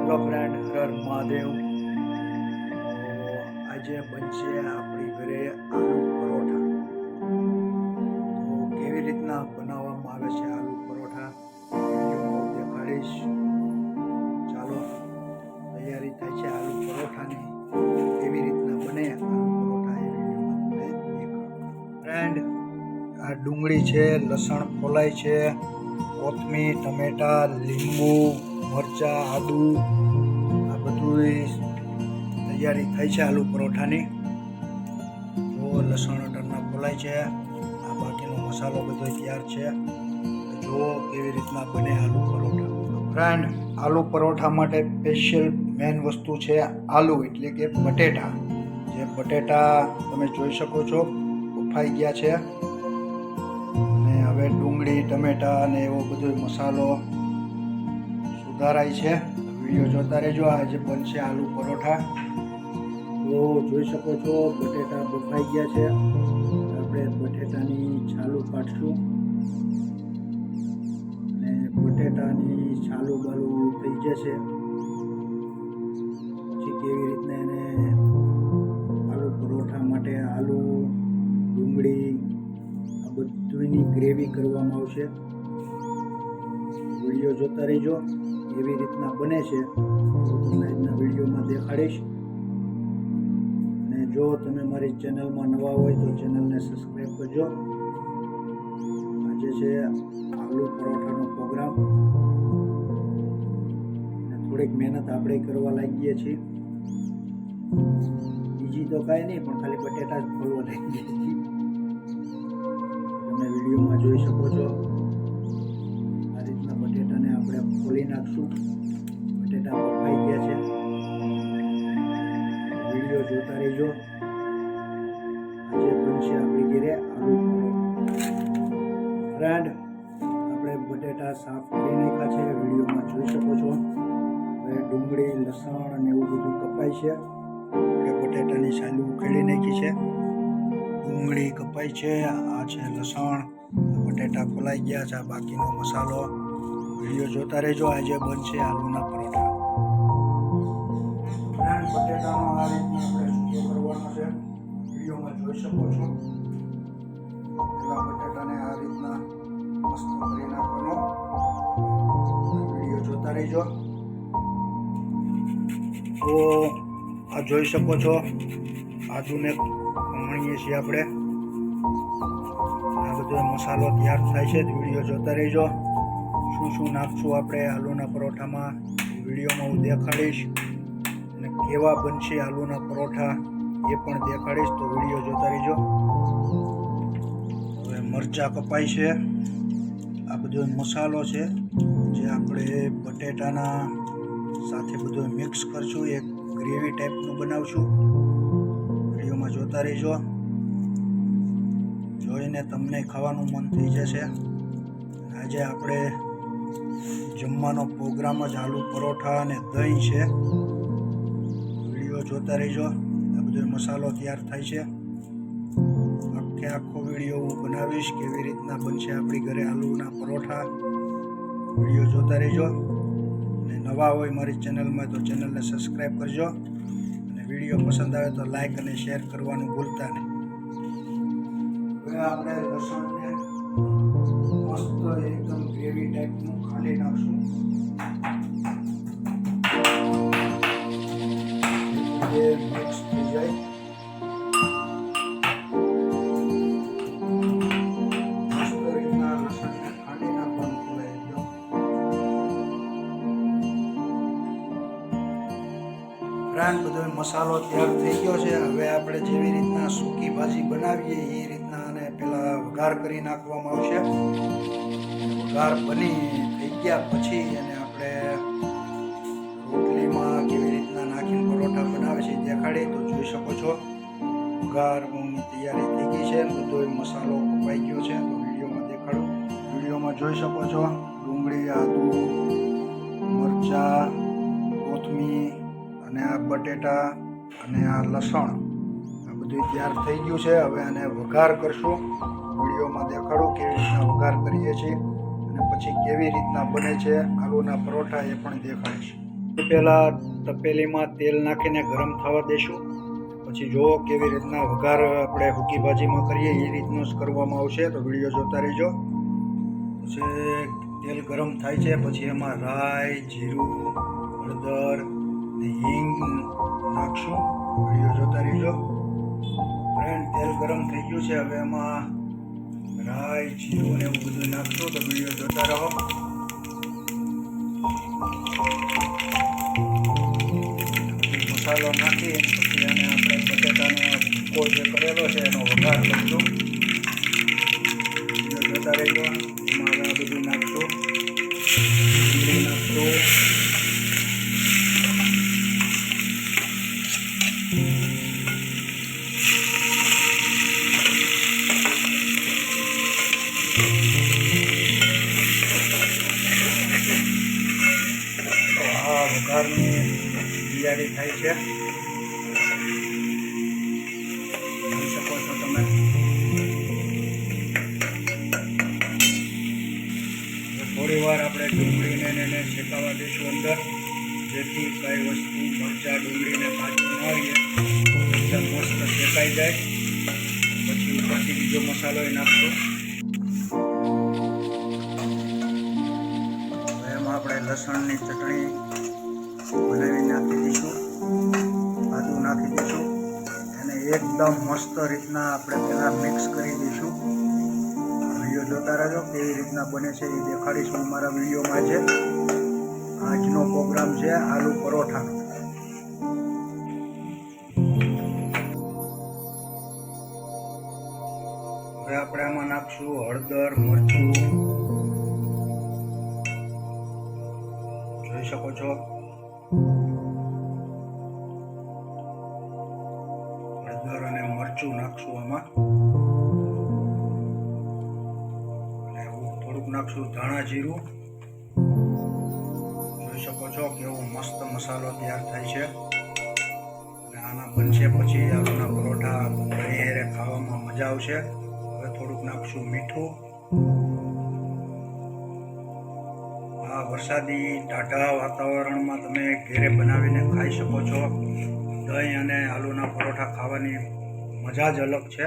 Hello friend, હર મહાદેવ. આજે બનશે આપણી ઘરે આલુ પરોઠા. તો કેવી રીતના બનાવવામાં આવે છે આલુ પરોઠા વિડીયોમાં દેખાડીશ. ચાલો, તૈયારી થાય છે આલુ પરોઠાની. કેવી રીતના બને આલુ પરોઠા એ વિડીયોમાં તમને દેખાડું. ફ્રેન્ડ, આ ડુંગળી છે, લસણ ફોલાય છે, કોથમીર, ટમેટા, લીંબુ, મરચાં, આદુ, આ બધું તૈયારી થઈ છે આલુ પરોઠાની. જો લસણ ટરના ફોલાય છે, આ બાકીનો મસાલો બધો તૈયાર છે. જો કેવી રીતના બને આલુ પરોઠા. ફ્રેન્ડ, આલુ પરોઠા માટે સ્પેશિયલ મેન વસ્તુ છે આલુ, એટલે કે બટેટા. જે બટેટા તમે જોઈ શકો છો બફાઈ ગયા છે. અને હવે ડુંગળી, ટમેટા અને એવો બધો મસાલો સુધારાય છે. વિડીયો જોતા રહેજો. આજે બનશે આલુ પરોઠા. તો જોઈ શકો છો બટેટા બફાઈ ગયા છે. આપણે બટેટાની છાલું કાઢશું અને બટેટાની છાલું બાલું થઈ જશે પછી કેવી રીતના એને આલુ પરોઠા માટે આલુ, ડુંગળી આ બધુંની ગ્રેવી કરવામાં આવશે. વિડીયો જોતા રહેજો. એવી રીતના બને છે તમને આજના વિડીયોમાં દેખાડીશ. અને જો તમે મારી ચેનલમાં નવા હોય તો ચેનલને સબસ્ક્રાઈબ કરજો. આજે છે આલુ પરોઠાનો પ્રોગ્રામ અને થોડીક મહેનત આપણે કરવા લાગીએ છીએ. બીજી તો કાંઈ નહીં, પણ ખાલી બટેટા જ ખોલવા લાગીએ છીએ. તમે વિડીયોમાં જોઈ શકો છો આ રીતના બટેટાને આપણે ખોલી નાખશું. બટેટા બફાઈ ગયા છે. વિડીયો જોતા રહેજો. આજે બનશે આપણી ઘરે આલુ પરોઠા. ફ્રેન્ડ, આપણે બટેટા સાફ કરી નાખ્યા છે, વિડીયોમાં જોઈ શકો છો. હવે ડુંગળી, લસણ અને એવું બધું કપાય છે. આપણે બટેટાની છાલું ઉખેડી નાખી છે. ડુંગળી કપાઈ છે, આ છે લસણ, બટેટા ખોલાઈ ગયા છે, આ બાકીનો મસાલો. વિડીયો જોતા રહેજો. આજે બનશે આલુના પરોઠા. ફ્રેન્ડ, બટેટાનો આ રીતના આપણે સૂકો કરવાનો છે. વિડીયોમાં જોઈ શકો છો. પેલા બટેટાને આ રીતના મસ્ત કરી નાખવાનો. વિડીયો જોતા રહેજો. તો આ જોઈ શકો છો આદુને ખમણીએ છીએ આપણે. આ બધો મસાલો તૈયાર થાય છે. વિડીયો જોતા રહેજો. શું શું નાખશું આપણે આલુના પરોઠામાં વિડીયોમાં હું દેખાડીશ. અને કેવા બનશે આલુના પરોઠા એ પણ દેખાડીશ. તો વિડીયો જોતા રહેજો. હવે મરચાં કપાય છે. આ બધો મસાલો છે જે આપણે બટેટાના સાથે બધો મિક્સ કરશું. એક ગ્રેવી ટાઈપનું બનાવશું. વિડીયોમાં જોતા રહેજો. જોઈને તમને ખાવાનું મન થઈ જશે. આજે આપણે જમવાનો પ્રોગ્રામ જ આલુ પરોઠા અને દહીં છે. વિડીયો જોતા રહેજો. આ બધો મસાલો તૈયાર થાય છે. આખો વિડીયો હું બનાવીશ કેવી રીતના બનશે આપણી ઘરે આલુના પરોઠા. વિડીયો જોતા રહેજો. અને નવા હોય મારી ચેનલમાં તો ચેનલને સબસ્ક્રાઈબ કરજો. અને વિડીયો પસંદ આવે તો લાઈક અને શેર કરવાનું ભૂલતા નહીં. હવે આપણે લસણને મસ્ત એકદમ ગ્રેવી ટાઈપનું ખાલી નાખશું. એ મિક્સ થઈ જાય. મસ્ત રીતના લસણને ખાંડી નાખવાનું પહેલા એકદમ. ફ્રેન્ડ, બધો મસાલો તૈયાર થઈ ગયો છે. હવે આપણે જેવી રીતના સૂકી ભાજી બનાવીએ એ રીતના આને પેલા વઘાર કરી નાખવામાં આવશે. વઘાર બની થઈ ગયા પછી એને આપણે રોટલીમાં કેવી રીતના નાખીને પરોઠા બનાવે છે દેખાડી. તો જોઈ શકો છો વઘારની તૈયારી થઈ ગઈ છે. બધો મસાલો કપાઈ ગયો છે. તો વિડીયોમાં દેખાડું. વિડીયોમાં જોઈ શકો છો ડુંગળી, આદુ, મરચાં, કોથમીર અને આ બટેટા અને આ લસણ આ બધું તૈયાર થઈ ગયું છે. હવે આને વઘાર કરશું. વિડીયોમાં દેખાડું કેવી રીતના વઘાર કરીએ છીએ અને પછી કેવી રીતના બને છે આલુના પરોઠા એ પણ દેખાડીશ. પહેલા તપેલીમાં તેલ નાખીને ગરમ થવા દેશું. પછી જો કેવી રીતના વઘાર આપણે સૂકી ભાજીમાં કરીએ એ રીતનું જ કરવામાં આવશે, તો વિડીયો જોતા રહેજો. પછી તેલ ગરમ થાય છે, પછી એમાં રાઈ, જીરું, હળદર ને હિંગ નાખશું. વિડીયો જોતા રહેજો. ફ્રેન્ડ, તેલ ગરમ થઈ ગયું છે, હવે એમાં રાઈ, જીરું ને એવું બધું નાખશું, તો વિડીયો જોતા રહો. મસાલો નાખી પછી એને આપણે બટેટાનો ભૂકો જે કરેલો છે એનો વઘાર કરીશું. વિડીયો જોતા રહેજો. એમાં હવે આ બધું નાખશું, જીરું નાખશું, વઘારની તૈયારી થાય છે, જોઈ શકો છો તમે. થોડી વાર આપણે ડુંગળીને એને શેકાવા દઈશું અંદર, જેથી કઈ વસ્તુ મરચાં ડુંગળીને કાચું ન રહીએ, એકદમ મસ્ત શેકાઈ જાય. પછી ઉપરથી બીજો મસાલો એ નાખશું. એમાં આપણે લસણની ચટણી બનાવી નાખી દઈશું, આદુ નાખી દઈશું, એને એકદમ મસ્ત રીતના આપણે પહેલાં મિક્સ કરી દઈશું. વિડીયો જોતા રહેજો, કેવી રીતના બને છે એ દેખાડીશ હું મારા વિડીયોમાં. છે આજનો પ્રોગ્રામ છે આલુ પરોઠાનો. હવે આપણે આમાં નાખશું હળદર, મરચું, જોઈ શકો છો. હળદર અને મરચું નાખશું આમાં, અને થોડુંક નાખશું ધાણા જીરું. જોઈ શકો છો કેવો મસ્ત મસાલો તૈયાર થાય છે. અને આના બનશે પછી આલુના પરોઠા ઘણી હારે ખાવામાં મજા આવશે. હવે થોડુંક નાખશું મીઠું. આ વરસાદી ટાઢા વાતાવરણમાં તમે ઘરે બનાવીને ખાઈ શકો છો. દહીં અને આલુના પરોઠા ખાવાની મજા જ અલગ છે.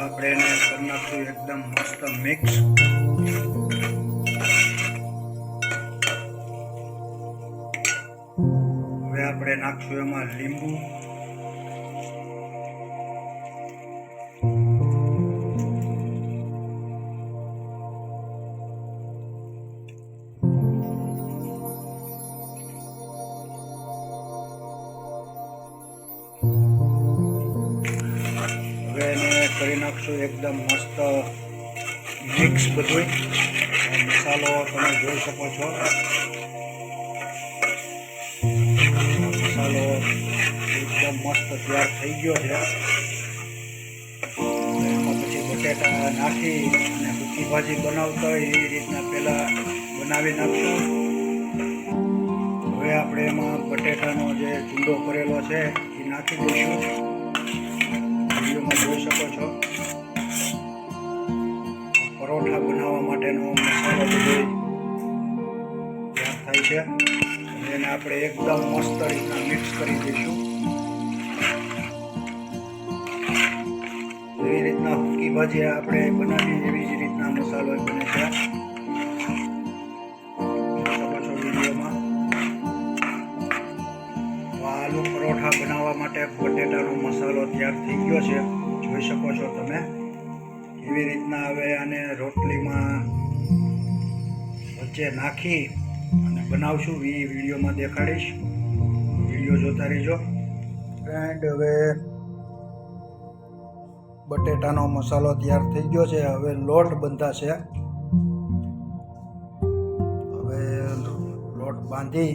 આપણે એને કરી નાખશું એકદમ મસ્ત મિક્સ. હવે આપણે નાખશું એમાં લીંબુ. હવે એને કરી નાખશું એકદમ મસ્ત મિક્સ બધું. મસાલો તમે જોઈ શકો છો, મસાલો એકદમ મસ્ત તૈયાર થઈ ગયો છે. એમાં પછી બટેટા નાખી અને સૂકી ભાજી બનાવતા હોય એ રીતના પહેલાં બનાવી નાખશું. હવે આપણે એમાં બટેટાનો જે ચૂંડો કરેલો છે એ નાખી દઈશું. વિડીયોમાં જોઈ શકો છો પરોઠા બનાવવા માટેનો મસાલો બધો તૈયાર થાય છે. એને આપણે એકદમ મસ્ત રીતના મિક્સ કરી દઈશું. એવી રીતના સૂકી ભાજી આપણે બનાવી એવી જ રીતના મસાલો બને છે. વિડીયોમાં આલુ પરોઠા બનાવવા માટે બટેટાનો મસાલો તૈયાર થઈ ગયો છે, જોઈ શકો છો તમે. એવી રીતના હવે આને રોટલીમાં વચ્ચે નાખી અને બનાવશું, એ વિડીયોમાં દેખાડીશ. વિડીયો જોતા રહેજો. ફ્રેન્ડ, હવે બટેટાનો મસાલો તૈયાર થઈ ગયો છે. હવે લોટ બંધાશે. હવે લોટ બાંધી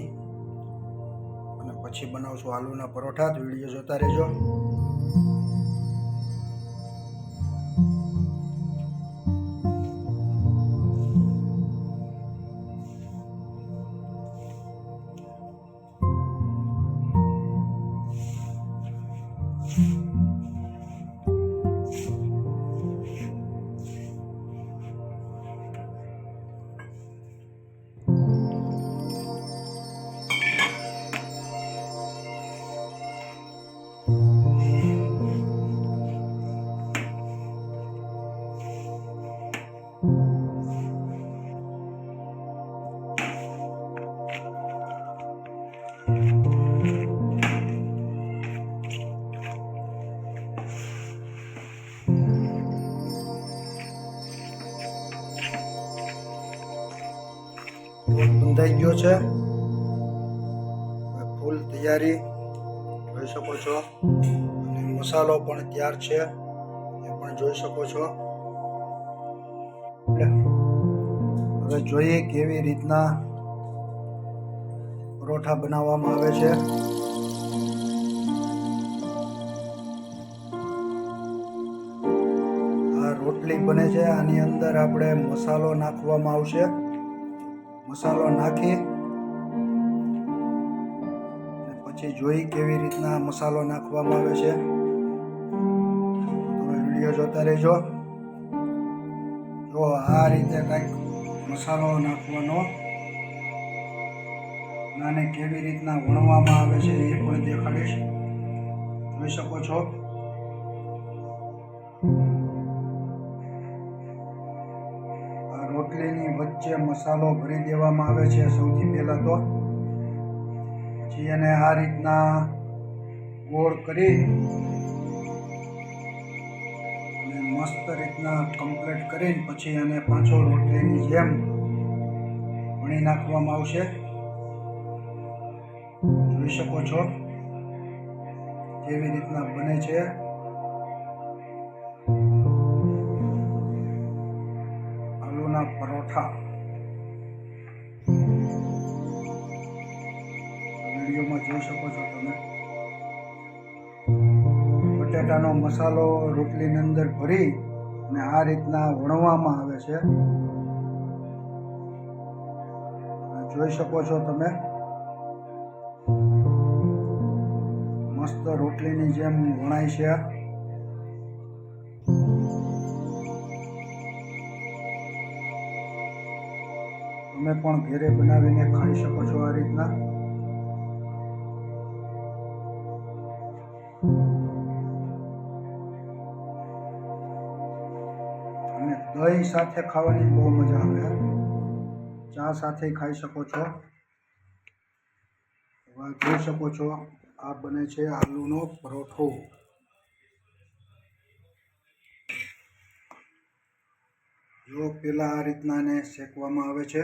અને પછી બનાવશું આલુના પરોઠા. વિડીયો જોતા રહેજો. બંધાઈ ગયો છે, ફૂલ તૈયારી જોઈ શકો છો, અને મસાલો પણ તૈયાર છે એ પણ જોઈ શકો છો. હવે જોઈએ કેવી રીતના પરોઠા બનાવવામાં આવે છે. આ રોટલી બને છે, આની અંદર આપણે મસાલો નાખવામાં આવશે. મસાલો નાખી પછી જોઈ કેવી રીતના મસાલો નાખવામાં આવે છે. તમે વિડીયો જોતા રહેજો. જો આ રીતે કંઈક મસાલો નાખવાનો, આને કેવી રીતના વણવામાં આવે છે એ પણ દેખાડીશ. જોઈ શકો છો. આ રોટલીની વચ્ચે મસાલો ભરી દેવામાં આવે છે સૌથી પહેલા તો. પછી એને આ રીતના ગોળ કરી અને મસ્ત રીતના કમ્પ્લીટ કરીને પછી એને પાછો રોટલીની જેમ વણી નાખવામાં આવશે. જોઈ શકો છો કેવી રીતના બને છે. આલુના પરોઠા વિડીયોમાં જોઈ શકો છો તમે. બટેટાનો મસાલો રોટલીની અંદર ભરી અને આ રીતના વણવામાં આવે છે. જોઈ શકો છો તમે. મસ્ત રોટલીની જેમ વણાય છે. તમે પણ ઘરે બનાવીને ખાઈ શકો છો આ રીતના. અને દહીં સાથે ખાવાની બહુ મજા આવે. ચા સાથે ખાઈ શકો છો. જોઈ શકો છો આ બને છે આલુનો પરોઠો. જો પેલા આ રીતના એને શેકવામાં આવે છે.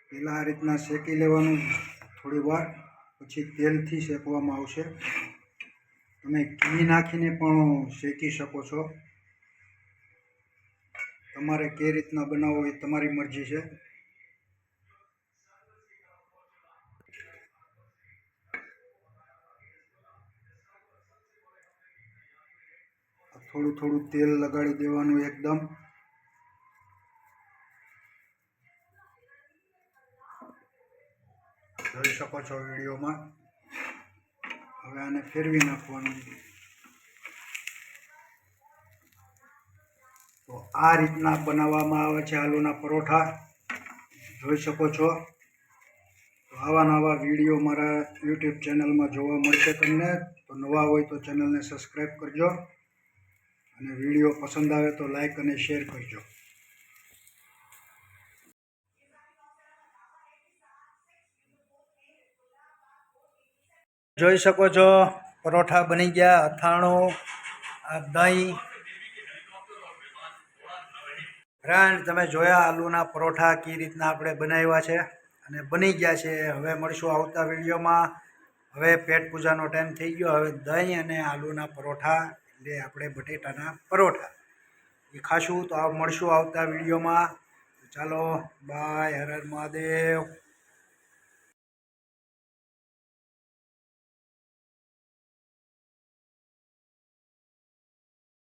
પેલા આ રીતના શેકી લેવાનું થોડી વાર, પછી તેલથી શેકવામાં આવશે. તમે ઘી નાખીને પણ શેકી શકો છો. તમારે કઈ રીતના બનાવવો એ તમારી મરજી છે. થોડું થોડું તેલ લગાડી દેવાનું એકદમ. જોઈ શકો છો વિડીયોમાં. હવે આને ફેરવી નાખવાનું. તો આ રીતના બનાવવામાં આવે છે આલુના પરોઠા. જોઈ શકો છો. તો આવા નવા વિડીયો મારા યુટ્યુબ ચેનલમાં જોવા મળશે તમને. તો નવા હોય તો ચેનલને સબસ્ક્રાઈબ કરજો, અને વિડીયો પસંદ આવે તો લાઈક અને શેર કરજો. જોઈ શકો છો પરોઠા બની ગયા. અથાણું, આ દહીં. ફ્રેન્ડ, તમે જોયા આલુના પરોઠા કઈ રીતના આપણે બનાવ્યા છે અને બની ગયા છે. હવે મળશું આવતા વિડીયોમાં. હવે પેટ પૂજાનો ટાઈમ થઈ ગયો. હવે દહીં અને આલુના પરોઠા એટલે આપણે બટેટાના પરોઠા એ ખાશું. તો મળશું આવતા વિડીયોમાં. ચાલો બાય. હર હર મહાદેવ.